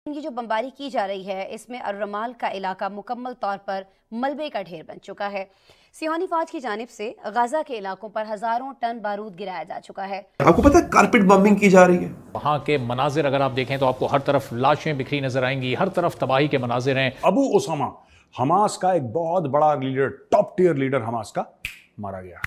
की जो बमबारी की जा रही है इसमें अर-रमाल का इलाका मुकम्मल तौर पर मलबे का ढेर बन चुका है। सियोनी फौज की जानिब से गाजा के इलाकों पर हजारों टन बारूद गिराया जा चुका है। आपको पता है कारपेट बम्बिंग की जा रही है। वहाँ के मनाजिर अगर आप देखें तो आपको हर तरफ लाशें बिखरी नजर आएंगी, हर तरफ तबाही के मनाजिर हैं। अबू उसामा हमास का एक बहुत बड़ा leader, top tier leader Hamas का मारा गया।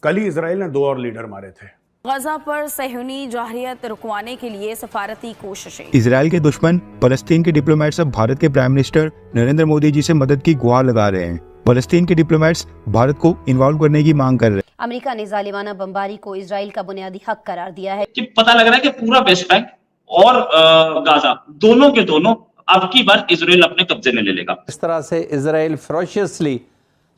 कल ही इजराइल ने 2 और लीडर मारे थे। गजा पर सहूनी जाहिरियत रुकवाने के लिए सफारती कोशिशें। इजराइल के दुश्मन फलस्तीन के डिप्लोमेट्स अब भारत के प्राइम मिनिस्टर नरेंद्र मोदी जी से मदद की गुहार लगा रहे हैं। फलस्तीन के डिप्लोमेट्स भारत को इन्वॉल्व करने की मांग कर रहे हैं। अमेरिका ने जालिमाना बमबारी को इजराइल का बुनियादी हक करार दिया है। कि पता लग रहा है कि पूरा वेस्ट बैंक और गाजा दोनों के दोनों अब की बार इजराइल अपने कब्जे में ले लेगा। इस तरह से इजराइल फेरोशियसली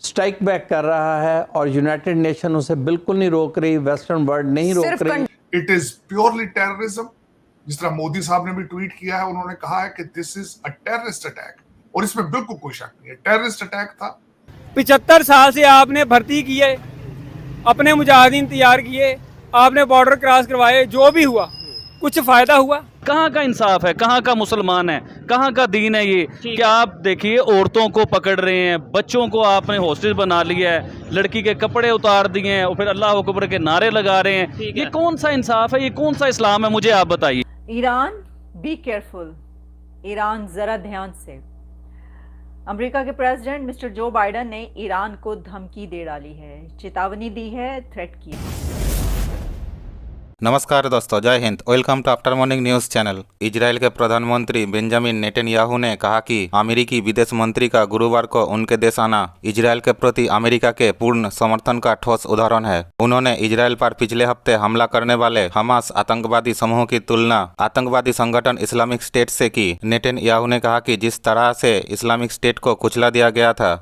स्ट्राइक बैक कर रहा है और यूनाइटेड नेशन उसे बिल्कुल नहीं रोक रही, वेस्टर्न वर्ल्ड नहीं रोक रही। It is purely terrorism. जिस तरह मोदी साहब ने भी ट्वीट किया है, उन्होंने कहा है कि this is a terrorist attack, और इसमें बिल्कुल कोई शक नहीं है, टेररिस्ट अटैक था। 75 साल से आपने भर्ती किए, अपने मुजाहिदीन तैयार किए, आपने बॉर्डर क्रॉस करवाए, जो भी हुआ कुछ फायदा हुआ? कहाँ का इंसाफ है, कहाँ का मुसलमान है, कहाँ का दीन है ये? क्या आप देखिए औरतों को पकड़ रहे हैं, बच्चों को आपने हॉस्टेज बना लिया है, लड़की के कपड़े उतार दिए हैं और फिर अल्लाह अकबर के नारे लगा रहे हैं। ये कौन सा इंसाफ है, ये कौन सा इस्लाम है, मुझे आप बताइए। ईरान बी केयरफुल, ईरान जरा ध्यान से। अमेरिका के प्रेसिडेंट मिस्टर जो बाइडेन ने ईरान को धमकी दे डाली है, चेतावनी दी है, थ्रेट की है। नमस्कार दोस्तों, जय हिंद। Welcome to after morning news channel. Israel के प्रधानमंत्री बेंजामिन नेतन्याहू ने कहा कि अमेरिकी विदेश मंत्री का गुरुवार को उनके देश आना इजराइल के प्रति अमेरिका के पूर्ण समर्थन का ठोस उदाहरण है। उन्होंने इजराइल पर पिछले हफ्ते हमला करने वाले हमास आतंकवादी समूह की तुलना आतंकवादी संगठन इस्लामिक स्टेट से की। नेतन्याहू ने कहा कि जिस तरह से इस्लामिक स्टेट को कुचला दिया गया था,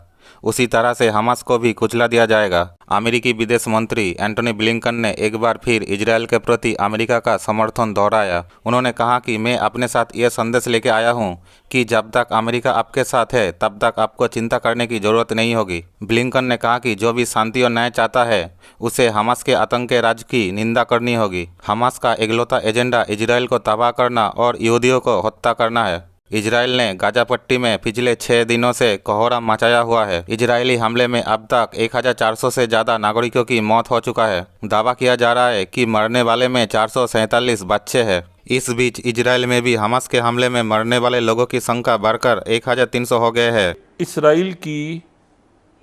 उसी तरह से हमास को भी कुचला दिया जाएगा। अमेरिकी विदेश मंत्री एंटनी ब्लिंकन ने एक बार फिर इजराइल के प्रति अमेरिका का समर्थन दोहराया। उन्होंने कहा कि मैं अपने साथ यह संदेश लेके आया हूं कि जब तक अमेरिका आपके साथ है तब तक आपको चिंता करने की जरूरत नहीं होगी। ब्लिंकन ने कहा कि जो भी शांति और न्याय चाहता है उसे हमास के आतंक के राज की निंदा करनी होगी। हमास का इकलौता एजेंडा इजराइल को तबाह करना और यहूदियों को हत्या करना है। इजराइल ने गाजा पट्टी में पिछले 6 दिनों से कोहराम मचाया हुआ है। इजरायली हमले में अब तक 1400 से ज़्यादा नागरिकों की मौत हो चुका है। दावा किया जा रहा है कि मरने वाले में 447 बच्चे हैं। इस बीच इजराइल में भी हमास के हमले में मरने वाले लोगों की संख्या बढ़कर 1300 हो गए है। इसराइल की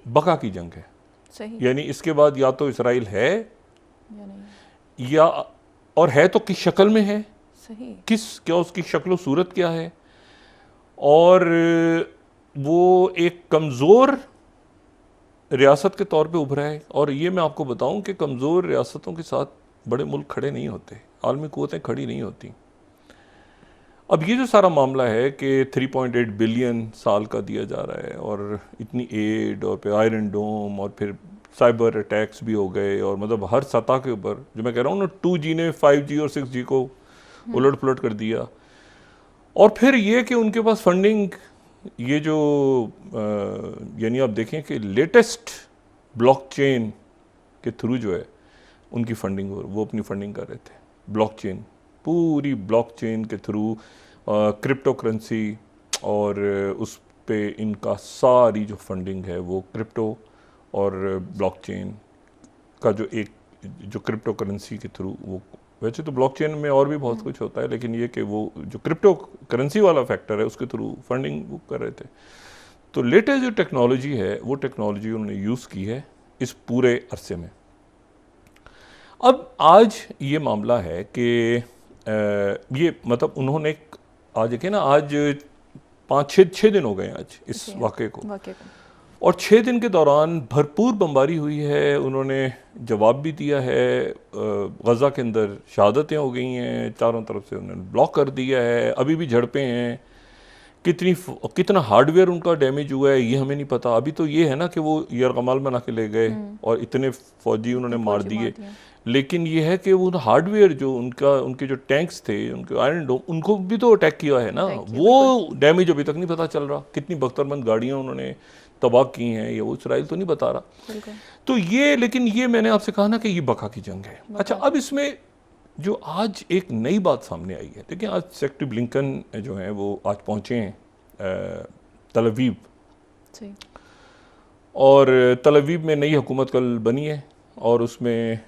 बका की जंग है, यानी इसके बाद या तो इसराइल है या और है तो किस शक्ल में है, क्या उसकी शक्ल सूरत क्या है, और वो एक कमज़ोर रियासत के तौर पे उभरा है। और ये मैं आपको बताऊं कि कमज़ोर रियासतों के साथ बड़े मुल्क खड़े नहीं होते, आलमी क़ुव्वतें खड़ी नहीं होती। अब ये जो सारा मामला है कि 3.8 बिलियन साल का दिया जा रहा है और इतनी एड और फिर आयरन डोम और फिर साइबर अटैक्स भी हो गए, और मतलब हर सतह के ऊपर जो मैं कह रहा हूँ ना, 2G ने 5G और 6G को उलट पुलट कर दिया। और फिर ये कि उनके पास फंडिंग, ये जो यानी आप देखें कि लेटेस्ट ब्लॉकचेन के थ्रू जो है उनकी फंडिंग, वो अपनी फंडिंग कर रहे थे। ब्लॉकचेन, पूरी ब्लॉकचेन के थ्रू क्रिप्टो करेंसी, और उस पे इनका सारी जो फंडिंग है वो क्रिप्टो और ब्लॉकचेन का जो क्रिप्टो करेंसी के थ्रू, वो वैसे तो ब्लॉकचेन में और भी बहुत कुछ होता है, लेकिन ये कि वो जो क्रिप्टो करेंसी वाला फैक्टर है उसके थ्रू फंडिंग वो कर रहे थे। तो लेटेस्ट जो टेक्नोलॉजी है वो टेक्नोलॉजी उन्होंने यूज़ की है इस पूरे अरसे में। अब आज ये मामला है कि ये मतलब उन्होंने आज देखिए ना, आज 5-6 दिन हो गए आज इस वाक़े को, और 6 दिन के दौरान भरपूर बमबारी हुई है। उन्होंने जवाब भी दिया है, गज़ा के अंदर शहादतें हो गई हैं, चारों तरफ से उन्होंने ब्लॉक कर दिया है, अभी भी झड़पें हैं। कितना हार्डवेयर उनका डैमेज हुआ है ये हमें नहीं पता। अभी तो ये है ना कि वो यरगमाल बना के ले गए और इतने फौजी उन्होंने मार दिए, लेकिन ये है कि वो हार्डवेयर जो उनके जो टैंक्स थे, उनके आयरन डोम, उनको भी तो अटैक किया है ना, वो डैमेज अभी तक नहीं पता चल रहा। कितनी बख्तरबंद गाड़ियाँ उन्होंने तबाह की हैं, ये वो इसराइल तो नहीं बता रहा। तो ये, लेकिन ये मैंने आपसे कहा ना कि ये बका की जंग है। अच्छा, अब इसमें जो आज एक नई बात सामने आई है। देखिए, आज सेक्रेटरी ब्लिंकन जो हैं वो आज पहुँचे हैं तल अवीव, और तल अवीव में नई हुकूमत कल बनी है और उसमें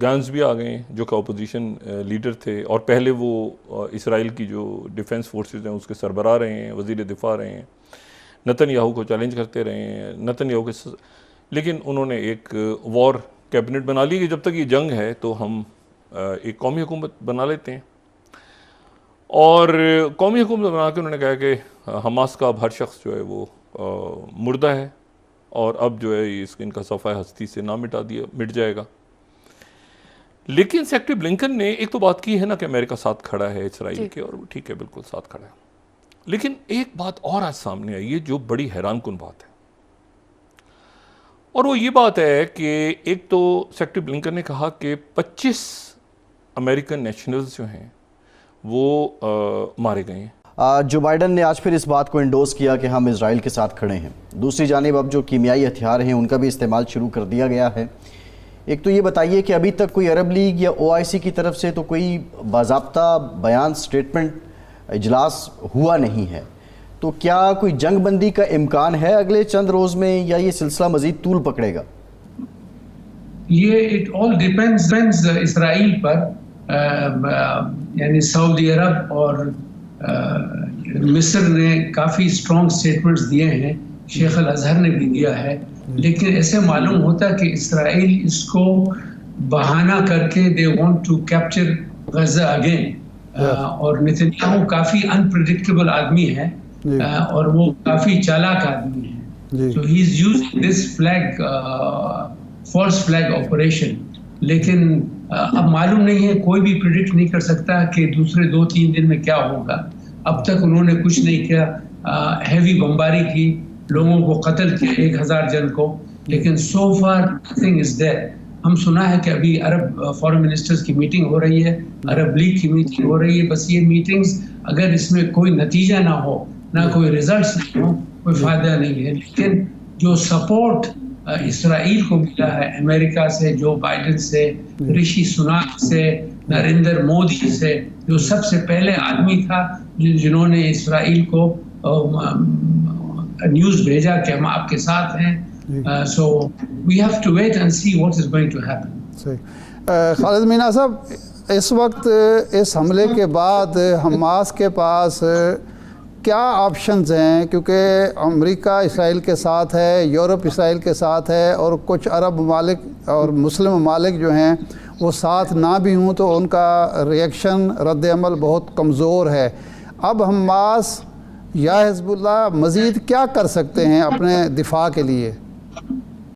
गन्स भी आ गए हैं जो कि अपोजिशन लीडर थे, और पहले वो इसराइल की जो डिफेंस फोर्सेस हैं उसके सरबराह रहे हैं, वज़ीर दिफा रहे हैं, नेतन्याहू को चैलेंज करते रहे हैं, नेतन्याहू के, लेकिन उन्होंने एक वॉर कैबिनेट बना ली कि जब तक ये जंग है तो हम एक कौमी हुकूमत बना लेते हैं। और कौमी हुकूमत बना के उन्होंने कहा कि हमास का अब हर शख्स जो है वो मुर्दा है और अब जो है इनका सफ़ा हस्ती से ना मिट जाएगा। लेकिन सेक्रेटरी ब्लिंकन ने एक तो बात की है ना कि अमेरिका साथ खड़ा है इसराइल के, और ठीक है, बिल्कुल साथ खड़ा है। लेकिन एक बात और आज सामने आई है जो बड़ी हैरानकुन बात है, और वो ये बात है कि एक तो सेक्रेटरी ब्लिंकन ने कहा कि 25 अमेरिकन नेशनल्स जो हैं वो मारे गए हैं। जो बाइडन ने आज फिर इस बात को इंडोर्स किया कि हम इजराइल के साथ खड़े हैं। दूसरी जानिब अब जो कीमियाई हथियार हैं उनका भी इस्तेमाल शुरू कर दिया गया है। एक तो ये बताइए कि अभी तक कोई अरब लीग या OIC की तरफ से तो कोई बाज़ाब्ता बयान, स्टेटमेंट, इजलास हुआ नहीं है, तो क्या कोई जंग बंदी का इम्कान है अगले चंद रोज़ में, या ये सिलसिला मज़ीद तूल पकड़ेगा? ये इट ऑल डिपेंड्स इसराइल पर, यानी सऊदी अरब और मिस्र ने काफ़ी स्ट्रॉन्ग स्टेटमेंट्स दिए हैं, शेख अल अजहर ने भी दिया है, लेकिन ऐसे मालूम होता है कि इसराइल इसको बहाना करके they want to capture Gaza again. और नेतन्याहू काफ़ी अनप्रेडिक्टेबल आदमी है और वो काफ़ी चालाक आदमी है, तो he is using this flag, false flag operation. लेकिन अब मालूम नहीं है, कोई भी प्रिडिक्ट नहीं कर सकता कि दूसरे 2-3 दिन में क्या होगा। अब तक उन्होंने कुछ नहीं किया, हैवी बमबारी की, लोगों को कत्ल किया, 1000 जन को, लेकिन सो फार नथिंग इज देयर। हम सुना है कि अभी अरब फॉरेन मिनिस्टर्स की मीटिंग हो रही है, अरब लीग की मीटिंग हो रही है। बस ये मीटिंग्स, अगर इसमें कोई नतीजा ना हो, ना कोई रिजल्ट्स नहीं हो, कोई फायदा नहीं है। लेकिन जो सपोर्ट इसराइल को मिला है अमेरिका से, जो बाइडन से, ऋषि सुनाक से, नरेंद्र मोदी से, जो सबसे पहले आदमी था जिन्होंने इसराइल को न्यूज़ भेजा कि हम आपके साथ हैं। So we have to wait and see what is going to happen. Khalid Mina साहब, इस वक्त इस हमले के बाद हमास के पास क्या ऑप्शंस हैं, क्योंकि अमेरिका इसराइल के साथ है, यूरोप इसराइल के साथ है, और कुछ अरब ममालिक और मुस्लिम ममालिक जो हैं वो साथ ना भी हों तो उनका रिएक्शन, रद्द-ए-अमल बहुत कमज़ोर है। अब हमास या हिज़्बुल्लाह मज़ीद क्या कर सकते हैं अपने दिफा के लिए?